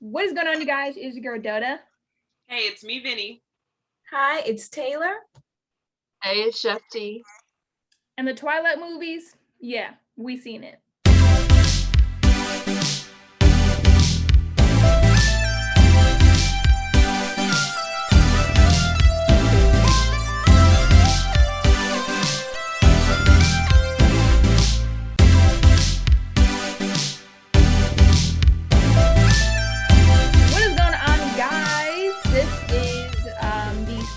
What is going on, you guys? It's your girl Doda. Hey, it's me, Vinny. Hi, it's Taylor. Hey, it's Chef T. And the Twilight movies, yeah, we seen it.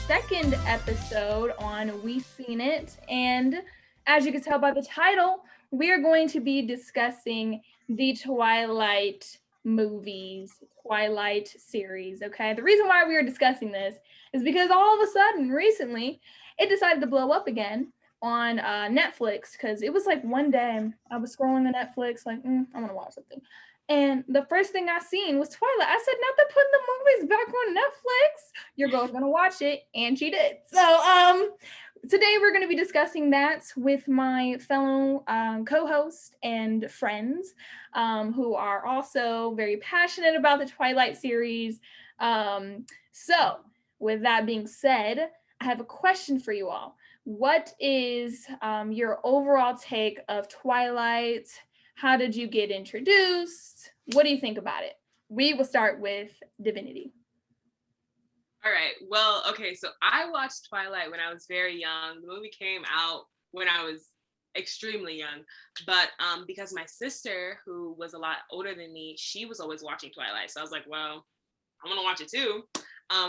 Second episode on We Seen It, and as you can tell by the title, we are going to be discussing the Twilight movies, Twilight series. Okay, the reason why we are discussing this is because all of a sudden recently it decided to blow up again on Netflix, because it was like one day I was scrolling the Netflix like I want to watch something. And the first thing I seen was Twilight. I said, not to put the movies back on Netflix. Your girl's gonna watch it, and she did. So today we're gonna be discussing that with my fellow co-host and friends who are also very passionate about the Twilight series. So with that being said, I have a question for you all. What is your overall take of Twilight? How did you get introduced? What do you think about it? We will start with Divinity. All right. Well, okay. So I watched Twilight when I was very young. The movie came out when I was extremely young. But because my sister, who was a lot older than me, she was always watching Twilight. So I was like, well, I want to watch it too.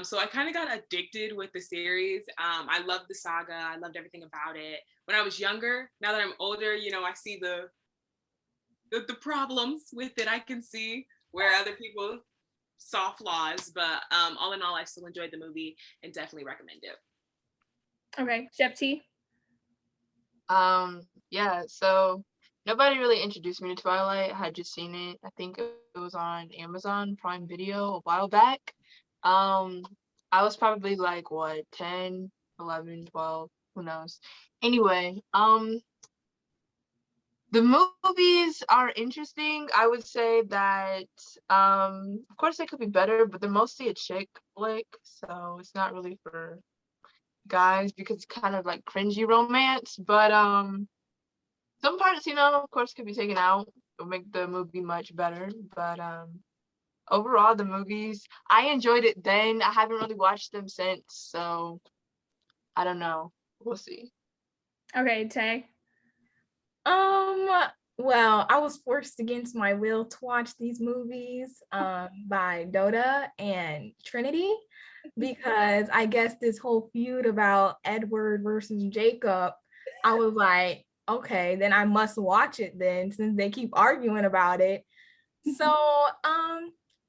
So I kind of got addicted with the series. I loved the saga. I loved everything about it. When I was younger, now that I'm older, I see the problems with it. I can see where other people saw flaws, but all in all, I still enjoyed the movie and definitely recommend it. Okay, Chef T. Yeah, so nobody really introduced me to Twilight. I had just seen it. I think it was on Amazon Prime Video a while back. I was probably like 10, 11, 12, who knows. Anyway, the movies are interesting. I would say that, of course, they could be better, but they're mostly a chick flick, so it's not really for guys because it's kind of like cringy romance. But some parts, of course, could be taken out. It'll make the movie much better. But overall, the movies, I enjoyed it then. I haven't really watched them since, so I don't know. We'll see. Okay, Tay. Well, I was forced against my will to watch these movies by Doda and Trinity, because I guess this whole feud about Edward versus Jacob, I was like, okay, then I must watch it then, since they keep arguing about it. So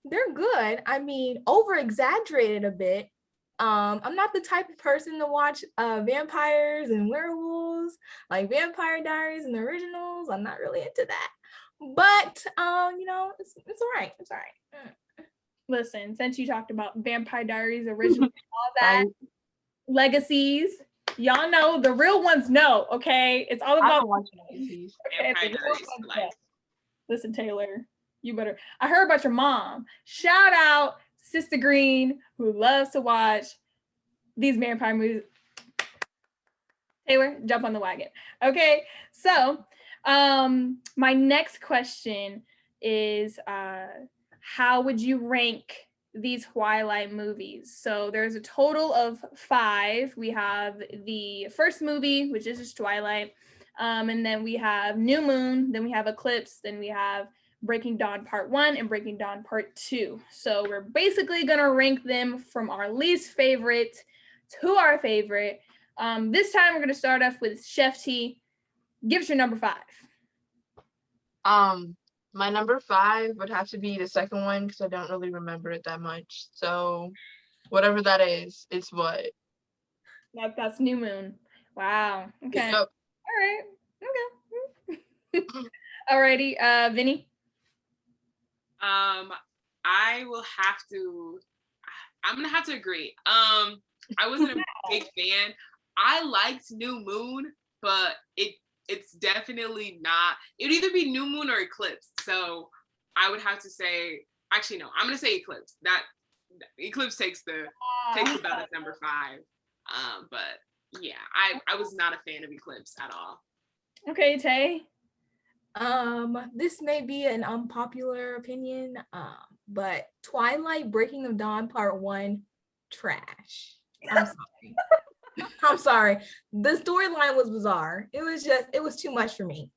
they're good. I mean, over exaggerated a bit. I'm not the type of person to watch vampires and werewolves, like Vampire Diaries and the originals. I'm not really into that. But it's all right. It's all right. Listen, since you talked about Vampire Diaries original, all that legacies, y'all know the real ones know. Okay, it's all about legacies. Okay, listen, Taylor, you better. I heard about your mom. Shout out Sister Green, who loves to watch these vampire movies. Taylor, jump on the wagon. Okay, so my next question is how would you rank these Twilight movies? So there's a total of 5. We have the first movie, which is just Twilight, and then we have New Moon, then we have Eclipse, then we have Breaking Dawn Part 1 and Breaking Dawn Part 2. So we're basically gonna rank them from our least favorite to our favorite. This time we're gonna start off with Chef T. Give us your number 5. My number 5 would have to be the second one because I don't really remember it that much. So whatever that is, it's what? That's New Moon. Wow. Okay. Yep. All right. Okay. Alrighty, Vinny. I'm gonna have to agree. I wasn't a big fan. I liked New Moon, but it's definitely not. It'd either be New Moon or Eclipse. So I would have to say actually no, I'm gonna say Eclipse. That Eclipse takes the belt as number 5. But yeah, I was not a fan of Eclipse at all. Okay, Tay. This may be an unpopular opinion, but Twilight Breaking of Dawn Part 1, trash. I'm sorry. I'm sorry. The storyline was bizarre. It was too much for me.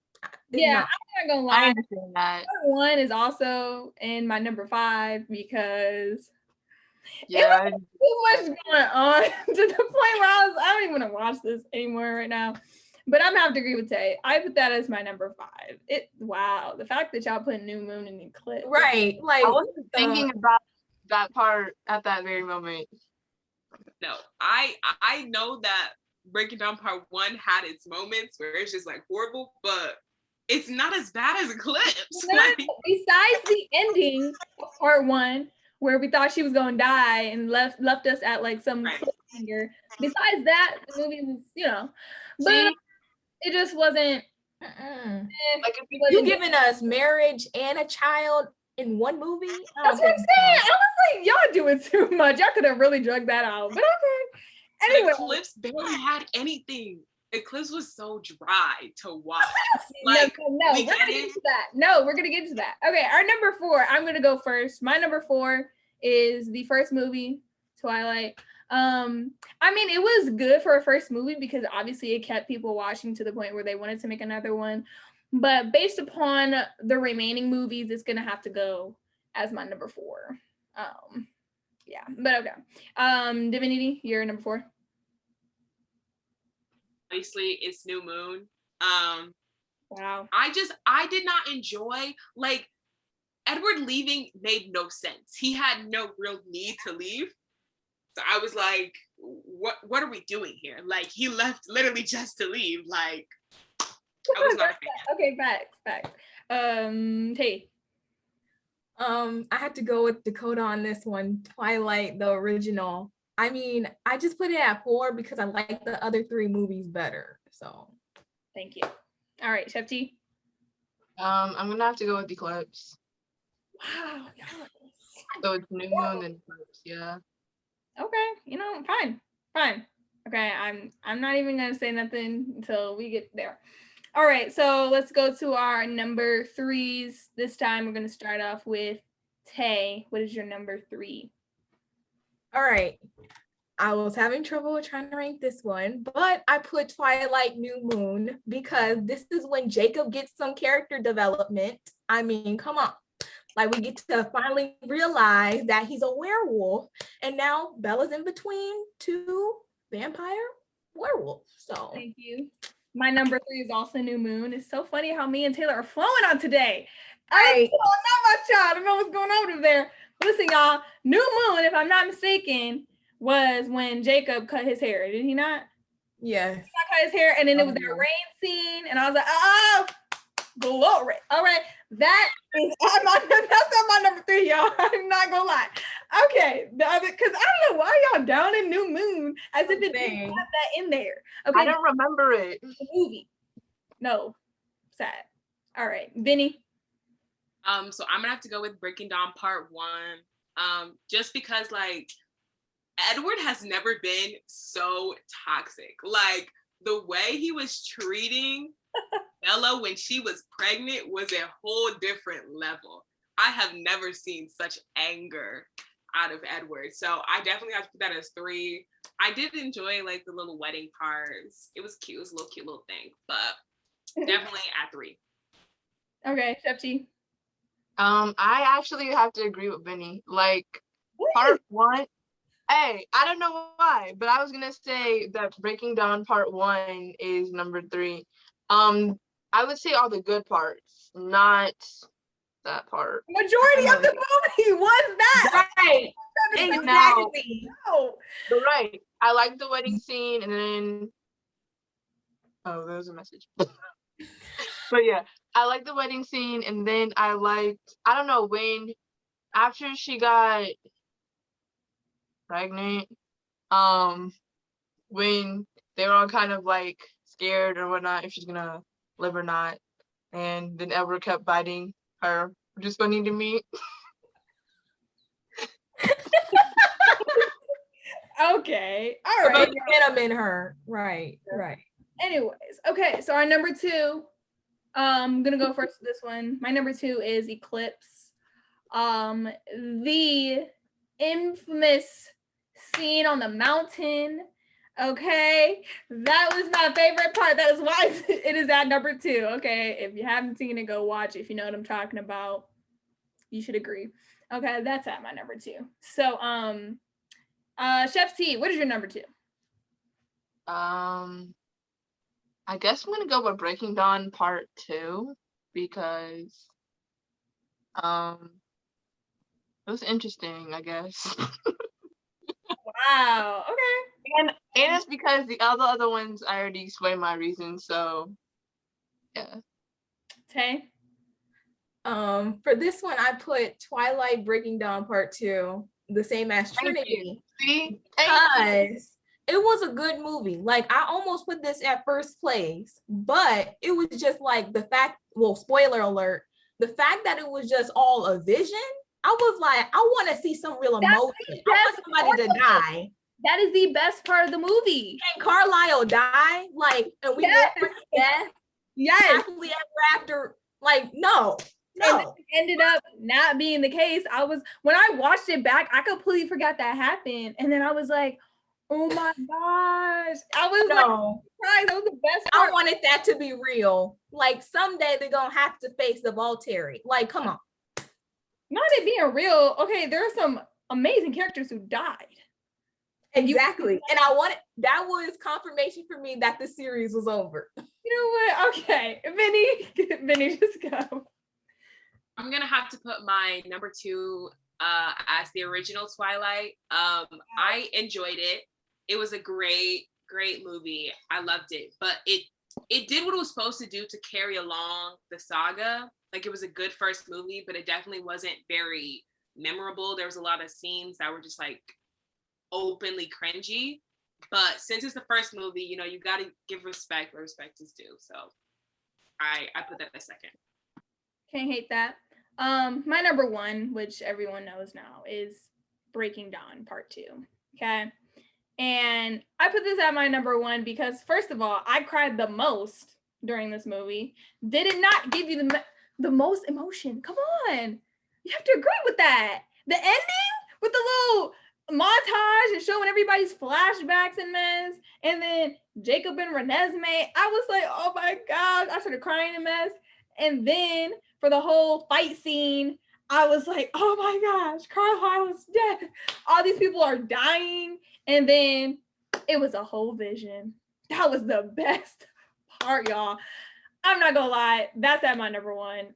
Yeah, I'm not gonna lie. I understand that. Part 1 is also in my number 5 because Yeah. it was too much going on to the point where I don't even want to watch this anymore right now. But I'm gonna have to agree with Tay. I put that as my number 5. Wow, the fact that y'all put New Moon in Eclipse. Right. Like I wasn't thinking about that part at that very moment. No, I know that Breaking Down Part 1 had its moments where it's just like horrible, but it's not as bad as Eclipse. Besides the ending of Part 1, where we thought she was gonna die and left us at like some cliffhanger. Besides that, the movie was, but it just wasn't. Like you giving us marriage and a child in one movie? That's what I'm saying. I was like, y'all doing too much. Y'all could have really drugged that out, but okay. Anyway, Eclipse barely had anything. Eclipse was so dry to watch. Like, no, we're gonna get to that. No, we're gonna get to that. Okay, our number 4. I'm gonna go first. My number 4 is the first movie, Twilight. I mean, it was good for a first movie because obviously it kept people watching to the point where they wanted to make another one. But based upon the remaining movies, it's gonna have to go as my number 4. Yeah, but okay. Divinity, you're number 4. Obviously, it's New Moon. Wow. I did not enjoy, like, Edward leaving made no sense. He had no real need to leave. So I was like, what are we doing here? Like, he left literally just to leave. Like, I was not a fan. Okay, facts. Tay. I had to go with Dakota on this one. Twilight, the original. I mean, I just put it at 4 because I like the other 3 movies better. So, thank you. All right, Chef T. I'm gonna have to go with Eclipse. Wow. So it's New Moon and Eclipse, yeah. Okay, fine. Okay, I'm not even gonna say nothing until we get there. All right, so let's go to our number 3s. This time we're gonna start off with Tay. What is your number 3? All right. I was having trouble trying to rank this one, but I put Twilight New Moon because this is when Jacob gets some character development. I mean, come on. Like, we get to finally realize that he's a werewolf, and now Bella's in between 2 vampire werewolves. So thank you. My number 3 is also New Moon. It's so funny how me and Taylor are flowing on today. I don't know much, y'all. I don't know what's going on over there. Listen, y'all, New Moon, if I'm not mistaken, was when Jacob cut his hair. Did he not? Yes. He cut his hair, and then it was that rain scene, and I was like, oh, glory. All right, that's on my number 3, y'all. I'm not gonna lie. Okay, the other, because I don't know why y'all down in New Moon as if it didn't have that in there. Okay, I don't remember it. The movie. No, sad. All right, Vinny. So I'm gonna have to go with Breaking Dawn Part 1. Just because, like, Edward has never been so toxic. Like, the way he was treating Bella when she was pregnant was a whole different level. I have never seen such anger out of Edward. So I definitely have to put that as 3. I did enjoy, like, the little wedding parts. It was cute. It was a little cute little thing, but definitely at 3. Okay, Chef T. I actually have to agree with Vinny. Like, Part 1, hey, I don't know why, but I was gonna say that Breaking Dawn Part 1 is number 3. I would say all the good parts, not that part. Majority of the movie was that. Right. Exactly. No. But right. I like the wedding scene, and then there was a message. But yeah, I like the wedding scene, and then I don't know, when after she got pregnant, when they were all kind of like scared or whatnot if she's gonna live or not, and then Edward kept biting her, which is funny to me. Okay. All right. Venom in her. Right. Anyways, okay. So our number 2, I'm gonna go first with this one. My number 2 is Eclipse. The infamous scene on the mountain. Okay, that was my favorite part. That is why it is at number 2. Okay, if you haven't seen it, go watch it. If you know what I'm talking about, you should agree. Okay, that's at my number 2. So, Chef T, what is your number 2? I guess I'm gonna go with Breaking Dawn Part 2 because it was interesting, I guess. Wow. Okay. And it's because the other ones I already explained my reasons, so yeah. Tay? For this one, I put Twilight Breaking Dawn Part 2, the same as Trinity. See? Because it was a good movie. Like, I almost put this at first place, but it was just like the fact, well, spoiler alert, the fact that it was just all a vision, I was like, I want to see some real emotion. I want somebody to die. That is the best part of the movie. And Carlisle die, like, and we Yes. get death. Yes. Happily ever after. Like, no. And it ended up not being the case. When I watched it back, I completely forgot that happened. And then I was like, oh my gosh. I was like, surprised. That was the best part. I wanted that to be real. Like, someday they're going to have to face the Volturi. Like, come on. Not it being real. Okay, there are some amazing characters who died. Exactly. And that was confirmation for me that the series was over. You know what? Okay. Vinny, just go. I'm gonna have to put my number 2 as the original Twilight. I enjoyed it. It was a great movie. I loved it, but it did what it was supposed to do to carry along the saga. Like, it was a good first movie, but it definitely wasn't very memorable. There was a lot of scenes that were just like openly cringy. But since it's the first movie, you know, you got to give respect where respect is due. So I put that as second. Can't hate that. My number 1, which everyone knows now, is Breaking Dawn Part 2. Okay. And I put this at my number 1 because, first of all, I cried the most during this movie. Did it not give you the most emotion? Come on. You have to agree with that. The ending with the little montage and showing everybody's flashbacks and mess, and then Jacob and Renesmee, I was like, oh my God, I started crying in mess. And then for the whole fight scene, I was like, oh my gosh, Carlisle is dead. All these people are dying. And then it was a whole vision. That was the best part, y'all. I'm not gonna lie, that's at my number 1.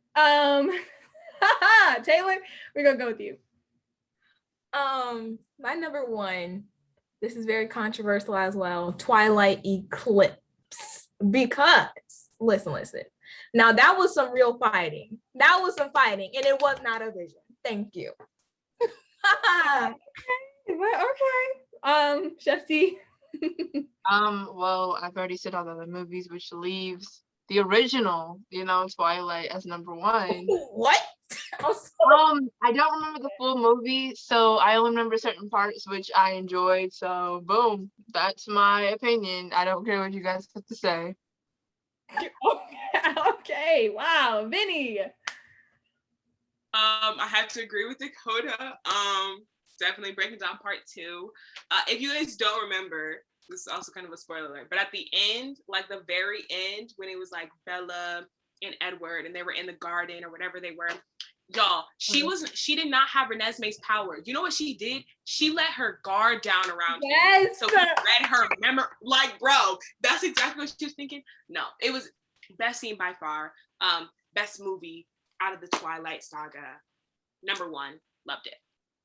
Taylor, we're gonna go with you. My number 1, this is very controversial as well, Twilight Eclipse. Because, listen. Now, that was some real fighting. That was some fighting, and it was not a vision. Thank you. Okay. Chef T. Well, I've already said all the other movies, which leaves the original, Twilight as number 1. What? I don't remember the full movie, so I only remember certain parts which I enjoyed. So boom, that's my opinion. I don't care what you guys have to say. Okay. Wow, Vinny. I have to agree with Dakota. Definitely Breaking Dawn Part 2. If you guys don't remember, this is also kind of a spoiler alert, but at the end, like the very end, when it was like Bella and Edward and they were in the garden or whatever they were, y'all, she did not have Renesmee's power. You know what she did? She let her guard down around him. So he read her memory. Like, bro, that's exactly what she was thinking. No, it was best scene by far. Best movie out of the Twilight Saga. Number 1, loved it.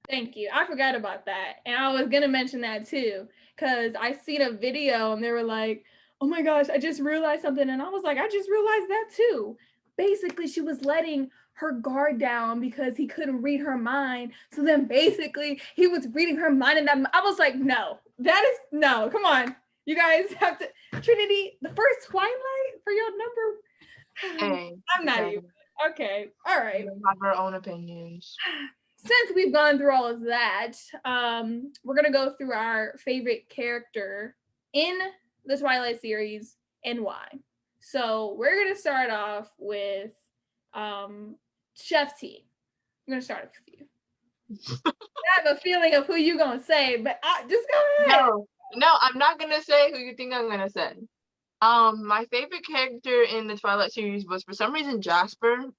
Thank you. I forgot about that. And I was going to mention that too, because I seen a video and they were like, oh my gosh, I just realized something. And I was like, I just realized that too. Basically, she was letting her guard down because he couldn't read her mind. So then basically he was reading her mind. And I was like, no, come on. You guys have to, Trinity, the first Twilight for your number. Hey, I'm not even. Okay. All right. We have our own opinions. since we've gone through all of that, we're gonna go through our favorite character in the Twilight series and why. So we're gonna start off with Chef T. I'm gonna start with you. I have a feeling of who you gonna say, but just go ahead. No, I'm not gonna say who you think I'm gonna say. My favorite character in the Twilight series was for some reason Jasper.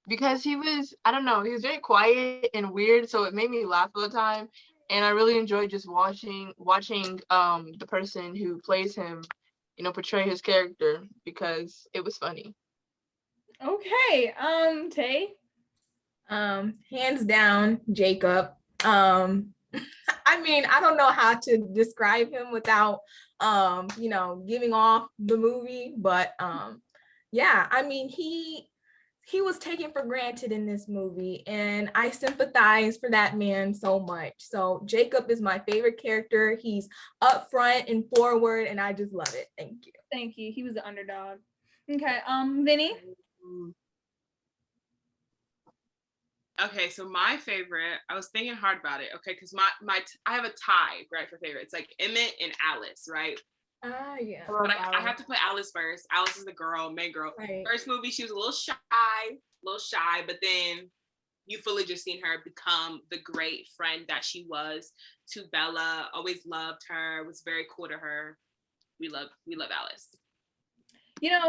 Because he was, I don't know, he was very quiet and weird, so it made me laugh all the time. And I really enjoyed just watching the person who plays him, portray his character because it was funny. Okay, Tay. Hands down, Jacob. I mean, I don't know how to describe him without giving off the movie, but yeah, I mean, he was taken for granted in this movie, and I sympathize for that man so much. So Jacob is my favorite character. He's upfront and forward, and I just love it. Thank you. Thank you. He was the underdog. Okay, Vinny. Okay, so my favorite, I was thinking hard about it. Okay, because I have a tie, right, for favorite. It's like Emmett and Alice, right? Yeah. But I have to put Alice first. Alice is the girl, main girl. Right. First movie, she was a little shy, but then you fully just seen her become the great friend that she was to Bella. Always loved her, was very cool to her. We love Alice.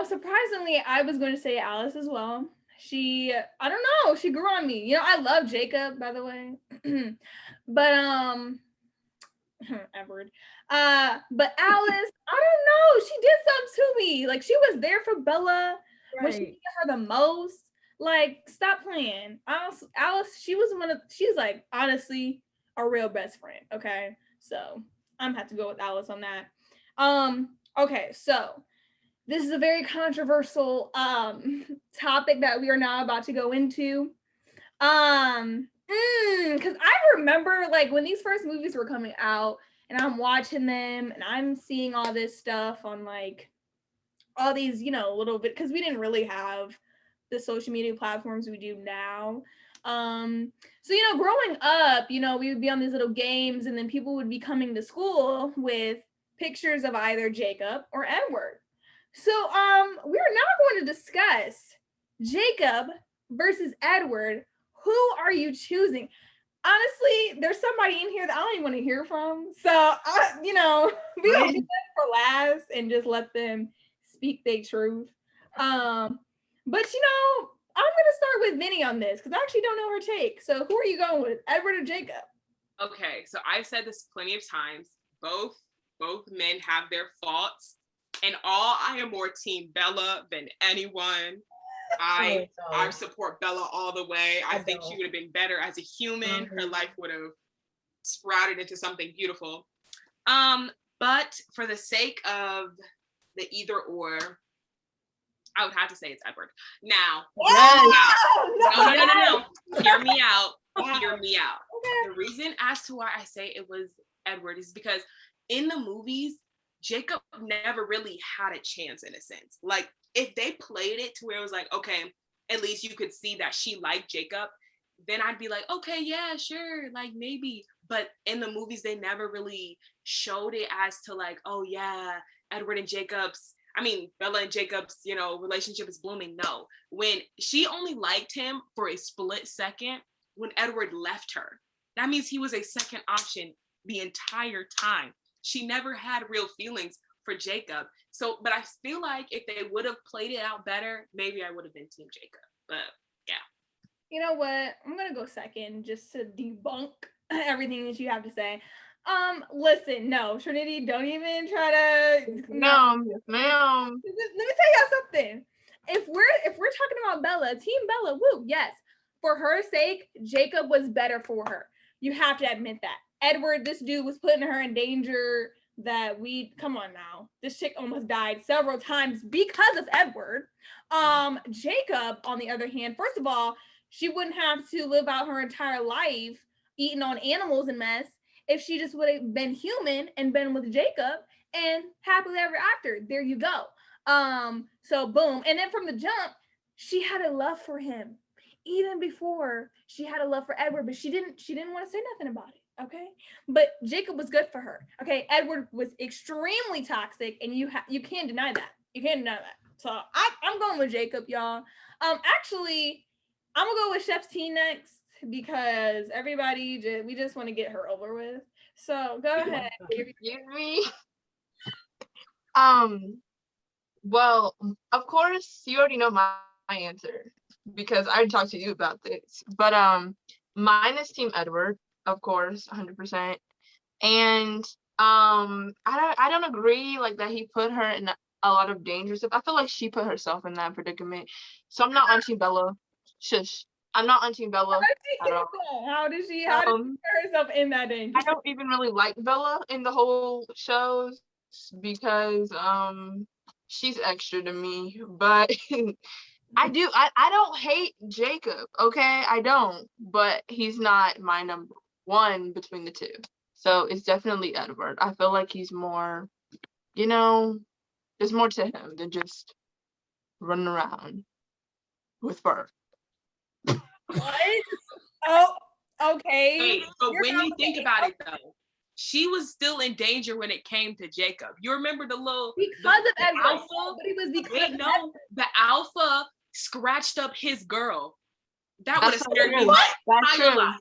Surprisingly, I was going to say Alice as well. She, I don't know, she grew on me. I love Jacob, by the way. But Edward. But Alice, I don't know, she did something to me. Like, she was there for Bella when she needed her the most. Like, stop playing. Alice, she's like honestly a real best friend. Okay, so I'm gonna have to go with Alice on that. Okay, so this is a very controversial topic that we are now about to go into. Because I remember like when these first movies were coming out and I'm watching them and I'm seeing all this stuff on like all these, little bit, because we didn't really have the social media platforms we do now. So growing up, we would be on these little games and then people would be coming to school with pictures of either Jacob or Edward. So we are now going to discuss Jacob versus Edward. Who are you choosing? Honestly, there's somebody in here that I don't even want to hear from. So we don't do that for last and just let them speak their truth. But I'm gonna start with Vinny on this because I actually don't know her take. So who are you going with, Edward or Jacob? Okay, so I've said this plenty of times. Both men have their faults. And I am more team Bella than anyone. I support Bella all the way. I think she would have been better as a human. Mm-hmm. Her life would have sprouted into something beautiful. But for the sake of the either or, I would have to say it's Edward. Now, no. Hear me out. Hear me out. Okay. The reason as to why I say it was Edward is because in the movies, Jacob never really had a chance in a sense. Like if they played it to where it was like, okay, at least you could see that she liked Jacob, then I'd be like, okay, yeah, sure, like maybe. But in the movies, they never really showed it as to like, oh yeah, Bella and Jacob's, relationship is blooming. No, when she only liked him for a split second when Edward left her, that means he was a second option the entire time. She never had real feelings for Jacob. So, but I feel like if they would have played it out better, maybe I would have been team Jacob. But yeah. You know what? I'm going to go second just to debunk everything that you have to say. Listen, no, Trinity, don't even try to. No, ma'am. Let me tell y'all something. If we're talking about Bella, team Bella, woo, yes. For her sake, Jacob was better for her. You have to admit that. Edward, this dude was putting her in danger come on now. This chick almost died several times because of Edward. Jacob, on the other hand, first of all, she wouldn't have to live out her entire life eating on animals and mess if she just would have been human and been with Jacob and happily ever after. There you go. So boom. And then from the jump, she had a love for him. even before she had a love for Edward, but she didn't want to say nothing about it. Okay, but Jacob was good for her. Okay, Edward was extremely toxic, and you can't deny that. You can't deny that. So I'm going with Jacob, y'all. Actually, I'm gonna go with Chef's Tea next because we just want to get her over with. So go ahead. Excuse me. Well, of course, you already know my answer because I talked to you about this. But mine is Team Edward, of course, 100%. And I don't agree like that he put her in a lot of danger stuff. I feel like she put herself in that predicament. So I'm not on Team Bella. Shush. I'm not on Team Bella at all. How did she put herself in that danger? I don't even really like Bella in the whole shows because she's extra to me, but I don't hate Jacob, okay? I don't, but he's not my number one between the two. So it's definitely Edward. I feel like he's more, there's more to him than just running around with fur. What? Oh, okay. Wait, but when you think about it though, she was still in danger when it came to Jacob. You remember the Edward. Alpha? But it was because the Alpha scratched up his girl. That would have scared me. That's true.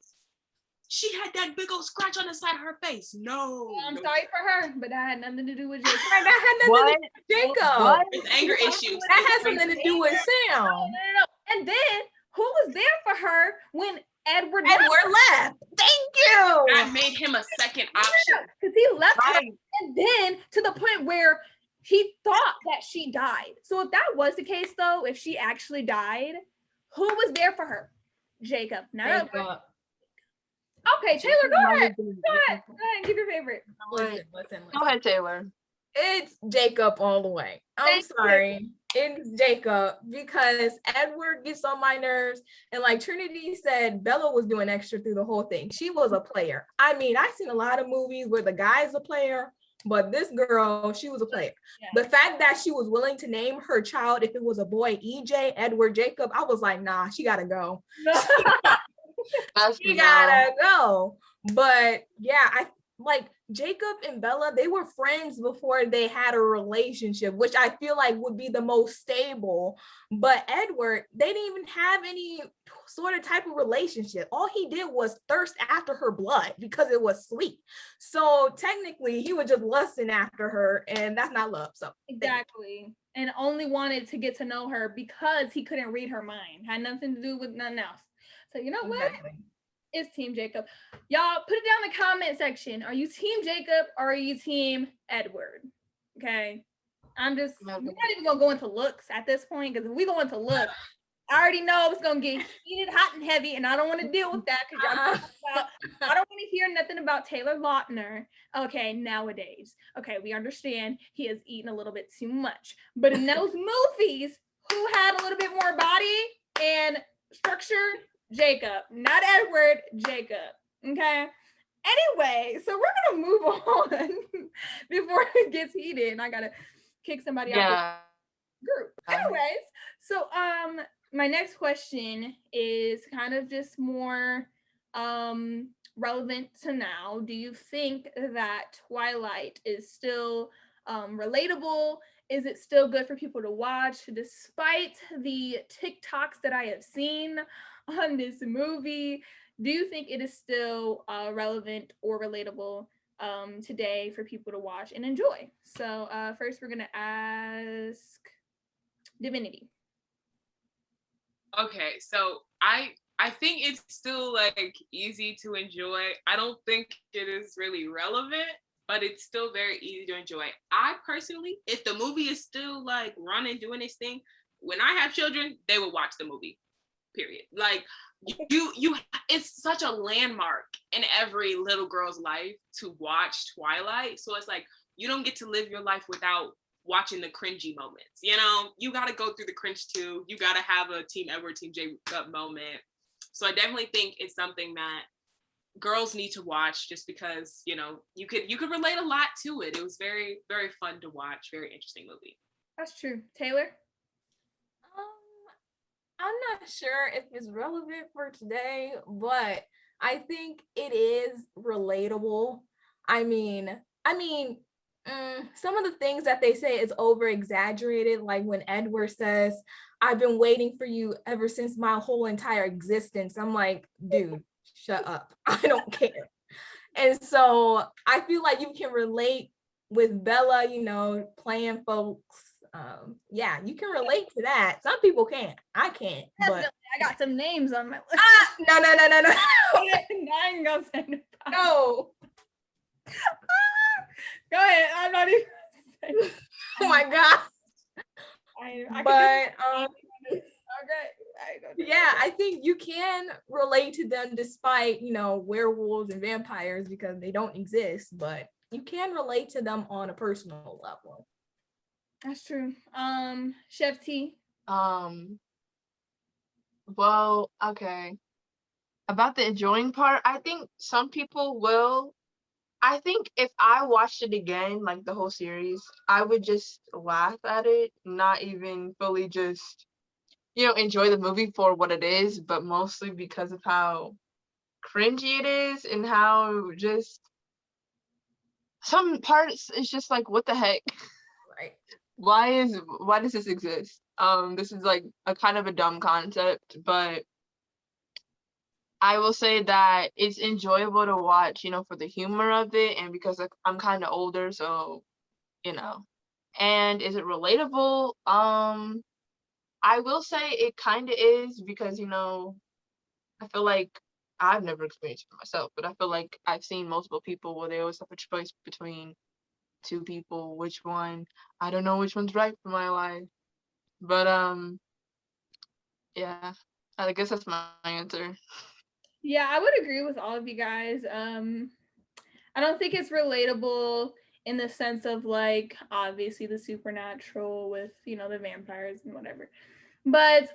She had that big old scratch on the side of her face. No. I'm sorry for her, but that had nothing to do with Jacob. That had nothing to do with Jacob. What? It's anger issues. That has something to do with Sam. No. And then who was there for her when Edward left? Thank you. That made him a second option. Because he left her, and then to the point where he thought that she died. So if that was the case, though, if she actually died, who was there for her? Jacob. Not Edward. Okay, Taylor, go ahead. Go ahead. Give your favorite. Listen. Go ahead, Taylor. It's Jacob all the way. I'm sorry. It's Jacob because Edward gets on my nerves. And like Trinity said, Bella was doing extra through the whole thing. She was a player. I mean, I've seen a lot of movies where the guy's a player, but this girl, she was a player. Yeah. The fact that she was willing to name her child, if it was a boy, EJ, Edward, Jacob, I was like, nah, she gotta go. She gotta go. But yeah, I like Jacob and Bella, they were friends before they had a relationship, which I feel like would be the most stable. But Edward, they didn't even have any sort of type of relationship. All he did was thirst after her blood because it was sweet. So technically he was just lusting after her, and that's not love. So exactly. And only wanted to get to know her because he couldn't read her mind. Had nothing to do with nothing else. So you know what? It's Team Jacob. Y'all put it down in the comment section. Are you Team Jacob or are you Team Edward? Okay. We're not even gonna go into looks at this point, because if we go into looks, I already know it's gonna get heated, hot, and heavy, and I don't want to deal with that because I don't want to hear nothing about Taylor Lautner. Okay, nowadays. Okay, we understand he has eaten a little bit too much. But in those movies, who had a little bit more body and structure? Jacob, not Edward, Jacob. Okay. Anyway, so we're gonna move on before it gets heated and I gotta kick somebody out of the group. Anyways, so my next question is kind of just more relevant to now. Do you think that Twilight is still relatable? Is it still good for people to watch despite the TikToks that I have seen on this movie? Do you think it is still relevant or relatable today for people to watch and enjoy? So first we're gonna ask Divinity. Okay, so I think it's still like easy to enjoy. I don't think it is really relevant, but it's still very easy to enjoy. I personally, if the movie is still like running, doing its thing, when I have children, they will watch the movie. Period. Like you it's such a landmark in every little girl's life to watch Twilight. So it's like you don't get to live your life without watching the cringy moments. You know, you got to go through the cringe too. You got to have a Team Edward, Team Jacob moment. So I definitely think it's something that girls need to watch just because, you know, you could relate a lot to it. It was very, very fun to watch. Very interesting movie. That's true. Taylor? I'm not sure if it's relevant for today, but I think it is relatable. I mean, I mean, some of the things that they say is over exaggerated, like when Edward says, "I've been waiting for you ever since my whole entire existence." I'm like, dude, shut up. I don't care. And so I feel like you can relate with Bella, playing folks. Yeah, you can relate to that. Some people can't. I can't. Definitely, But I got some names on my list. no. I ain't gonna say no. No. Go ahead. I'm not even. Oh my god. I But okay. yeah, I think you can relate to them despite, werewolves and vampires because they don't exist, but you can relate to them on a personal level. That's true. Chef T. Well, okay. About the enjoying part, I think some people will. I think if I watched it again, like the whole series, I would just laugh at it, not even fully just, enjoy the movie for what it is, but mostly because of how cringy it is and how just some parts it's just like, what the heck? Right. Why does this exist? This is like a kind of a dumb concept, but I will say that it's enjoyable to watch, for the humor of it and because like, I'm kind of older, so, And is it relatable? I will say it kind of is because, I feel like I've never experienced it myself, but I feel like I've seen multiple people where they always have a choice between two people, which one, I don't know which one's right for my life. But yeah, I guess that's my answer. Yeah, I would agree with all of you guys. I don't think it's relatable in the sense of like obviously the supernatural with the vampires and whatever. But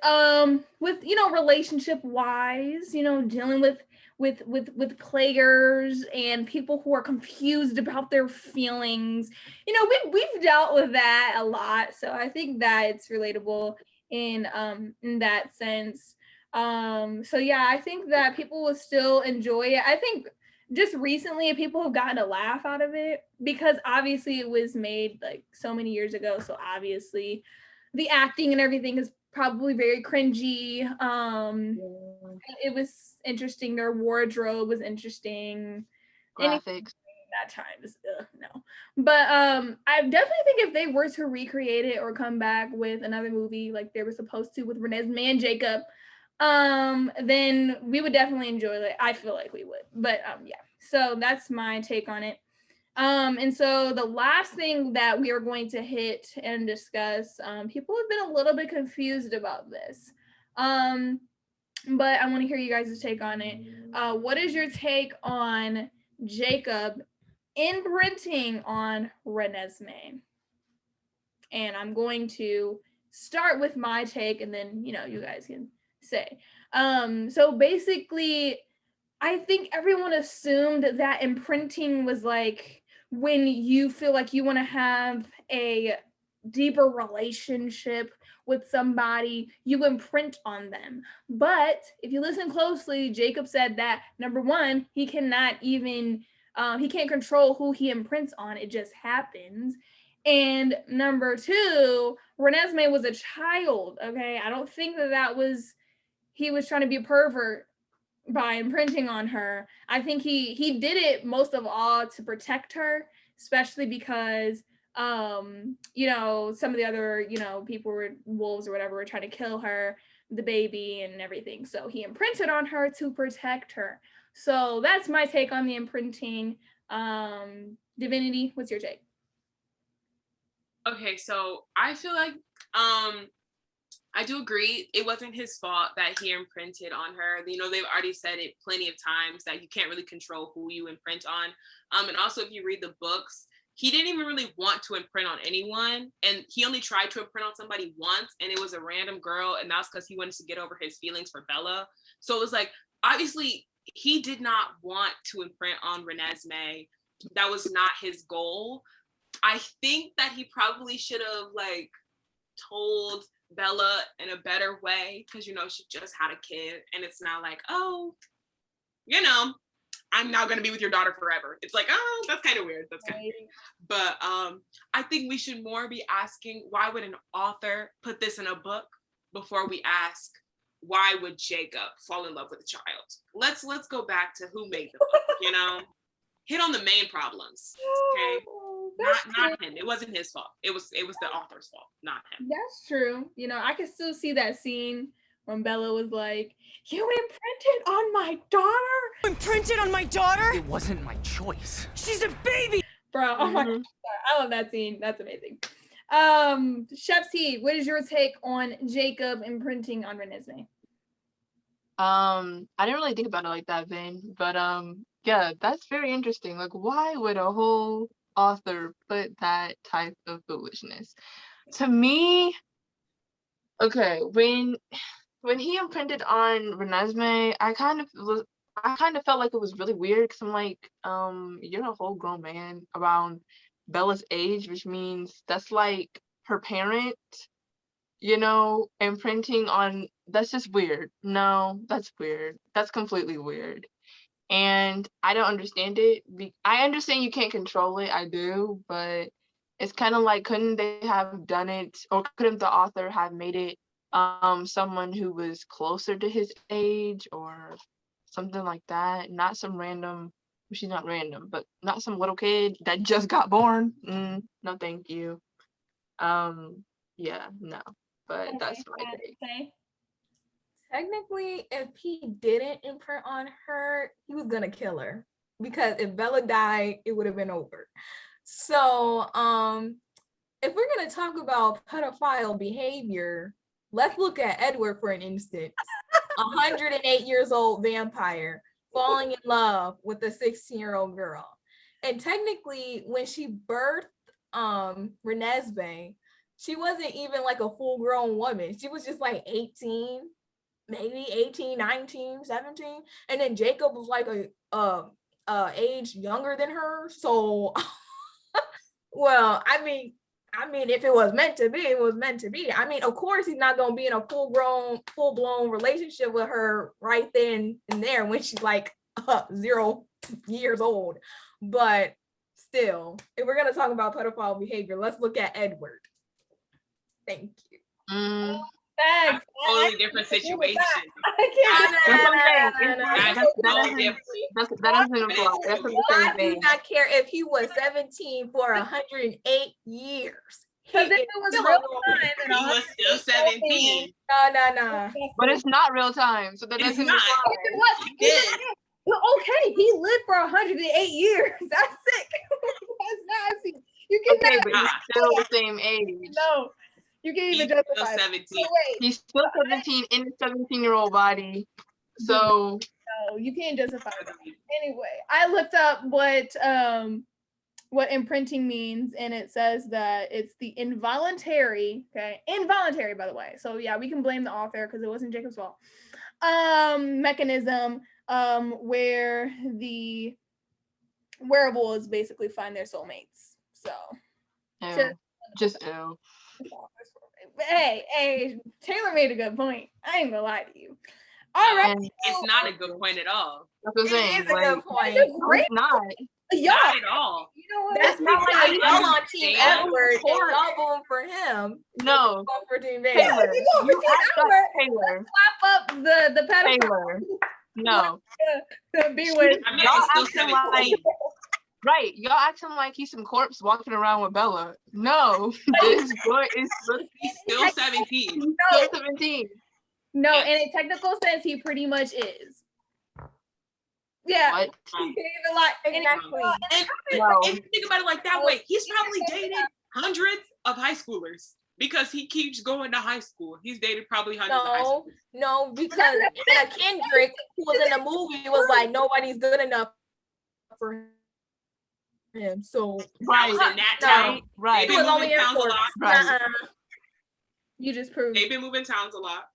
with relationship wise, dealing with players and people who are confused about their feelings, we've dealt with that a lot. So I think that it's relatable in that sense. So yeah, I think that people will still enjoy it. I think just recently people have gotten a laugh out of it because obviously it was made like so many years ago. So obviously the acting and everything is probably very cringy. It was interesting. Their wardrobe was interesting. Graphics. That time is no. But I definitely think if they were to recreate it or come back with another movie like they were supposed to with Renesmee and Jacob, then we would definitely enjoy it. I feel like we would. But yeah. So that's my take on it. And so the last thing that we are going to hit and discuss, people have been a little bit confused about this. But I want to hear you guys' take on it. What is your take on Jacob imprinting on Renesmee? And I'm going to start with my take and then, you guys can say. So basically, I think everyone assumed that imprinting was like when you feel like you want to have a deeper relationship with somebody, you imprint on them. But if you listen closely, Jacob said that number one, he cannot even, he can't control who he imprints on. It just happens. And number two, Renesmee was a child. Okay. I don't think that was, he was trying to be a pervert by imprinting on her. I think he did it most of all to protect her, especially because some of the other people were wolves or whatever were trying to kill her, the baby and everything. So he imprinted on her to protect her. So that's my take on the imprinting. Divinity, what's your take? Okay, so I feel like I do agree it wasn't his fault that he imprinted on her. They've already said it plenty of times that you can't really control who you imprint on. And also if you read the books, he didn't even really want to imprint on anyone. And he only tried to imprint on somebody once, and it was a random girl. And that's because he wanted to get over his feelings for Bella. So it was like, obviously, he did not want to imprint on Renesmee. That was not his goal. I think that he probably should have told Bella in a better way because, she just had a kid, and it's not like, oh, I'm now going to be with your daughter forever. It's like, oh, that's kind of weird. That's kind of weird. But I think we should more be asking, why would an author put this in a book before we ask, why would Jacob fall in love with a child? Let's go back to who made the book, Hit on the main problems, okay? Not him. It wasn't his fault. It was the author's fault, not him. That's true. I can still see that scene when Bella was like, "You imprinted on my daughter." Imprinted on my daughter? It wasn't my choice. She's a baby. Bro, oh my God. I love that scene. That's amazing. Chef T, what is your take on Jacob imprinting on Renesmee? I didn't really think about it like that, Vin, but yeah, that's very interesting. Like, why would a whole author put that type of foolishness? To me, okay, when he imprinted on Renesmee, I kind of felt like it was really weird because I'm like, you're a whole grown man around Bella's age, which means that's like her parent, imprinting on. That's just weird. No, that's weird. That's completely weird. And I don't understand it. I understand you can't control it. I do, but it's kind of like, couldn't they have done it, or couldn't the author have made it someone who was closer to his age or something like that? Not some random, she's not random, but not some little kid that just got born. No, thank you. Yeah, no, but that's my take. Technically, if he didn't imprint on her, he was gonna kill her, because if Bella died, it would have been over. So if we're gonna talk about pedophile behavior, let's look at Edward for an instance. 108 years old vampire falling in love with a 16-year-old girl. And technically, when she birthed Renesmee, she wasn't even like a full-grown woman. She was just like 18, maybe 18, 19, 17. And then Jacob was like a age younger than her. So, well, I mean, if it was meant to be, it was meant to be. I mean, of course, he's not going to be in a full-blown relationship with her right then and there when she's like 0 years old. But still, if we're going to talk about pedophile behavior, let's look at Edward. Thank you. Thanks. Totally different situation. I I do not care if he was 17 for 108 years. Because if it was real time, he was still 17. No. But it's not real time, so that doesn't. If it was, he did. Okay, he lived for 108 years. That's sick. That's nasty. You can okay, but he's still the same age. No. You can't even justify it. 17. So wait. He's still 17 in a 17-year-old body. So no, you can't justify that. Anyway, I looked up what imprinting means, and it says that it's the involuntary, by the way. So yeah, we can blame the author because it wasn't Jacob's fault. Mechanism where the wearables basically find their soulmates. So just ew. Hey, Taylor made a good point. I ain't gonna lie to you. All right. It's not a good point at all. That's what I'm saying. It is a good point. It's not. Not at all. You know what? That's not like y'all on Team Edward and y'all voting for him. No. For Team Taylor. You Taylor. Slap up the pedophile. Taylor. No. Be with. I mean, it's still 17. Right, y'all acting like he's some corpse walking around with Bella. No, this boy is he's still 17. Still 17. No, in a technical sense, he pretty much is. Yeah. What? Exactly. And if you think about it like that way, he's probably dated hundreds of high schoolers because he keeps going to high school. He's dated probably hundreds of high schoolers. No, because Anna Kendrick, who was in the movie, was like, nobody's good enough for him. So right in that town, right. They've been moving towns a lot. Right. You just proved they've been moving towns a lot.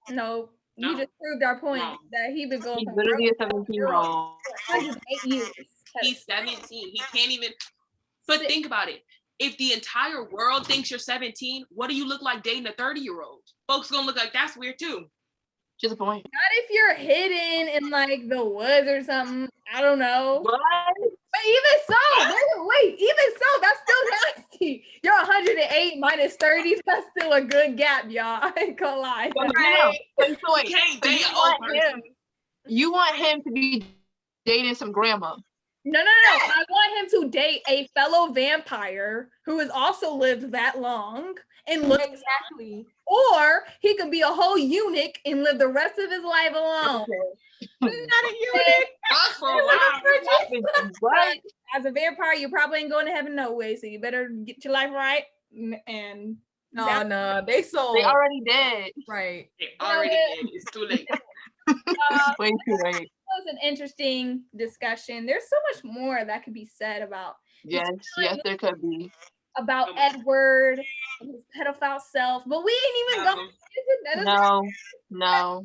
No, you just proved our point that he been going. He's literally a 17-year-old. 8 years. He's 17. He can't even. But think about it. if the entire world thinks you're 17, what do you look like dating a 30-year-old? Folks gonna look like that's weird too. To the point. Not if you're hidden in like the woods or something. I don't know. What? But even so, wait, even so, that's still nasty. You're 108 minus 30. That's still a good gap, y'all. I ain't gonna lie. Right. So wait, You can't date you an old want person. him? You want him to be dating some grandma? No. I want him to date a fellow vampire who has also lived that long and look Exactly. or he could be a whole eunuch and live the rest of his life alone. Not a eunuch. Fuck for a while. What? As a vampire, you probably ain't going to heaven no way, so you better get your life right. And No, they sold. They already did. Right. They already did. It's too late. Way too late. That was an interesting discussion. There's so much more that could be said about Yes, there could be. about Edward and his pedophile self, but we ain't even going into that. No.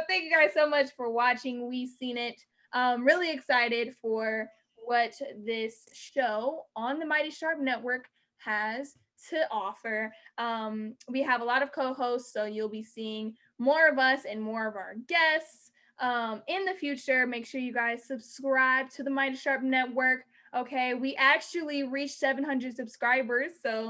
Thank you guys so much for watching. We've seen it. Really excited for what this show on the Mighty Sharp Network has to offer. We have a lot of co-hosts, so you'll be seeing more of us and more of our guests in the future. Make sure you guys subscribe to the Mighty Sharp Network. Okay, we actually reached 700 subscribers, so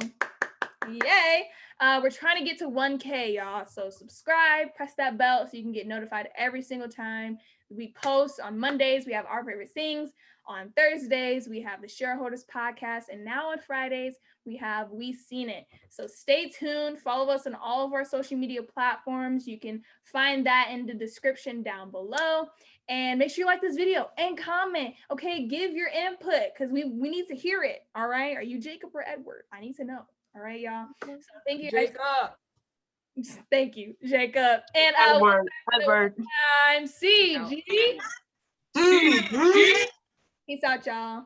yay. We're trying to get to 1K, y'all. So subscribe, press that bell so you can get notified every single time we post. On Mondays, we have Our Favorite Things. On Thursdays, we have the Shareholders Podcast. And now on Fridays, we have We Seen It. So stay tuned. Follow us on all of our social media platforms. You can find that in the description down below. And make sure you like this video and comment. Okay, give your input because we need to hear it. All right. Are you Jacob or Edward? I need to know. All right, y'all. So thank you, Jacob. Thank you, Jacob. And Edward. I'm CG. See? Peace out, y'all.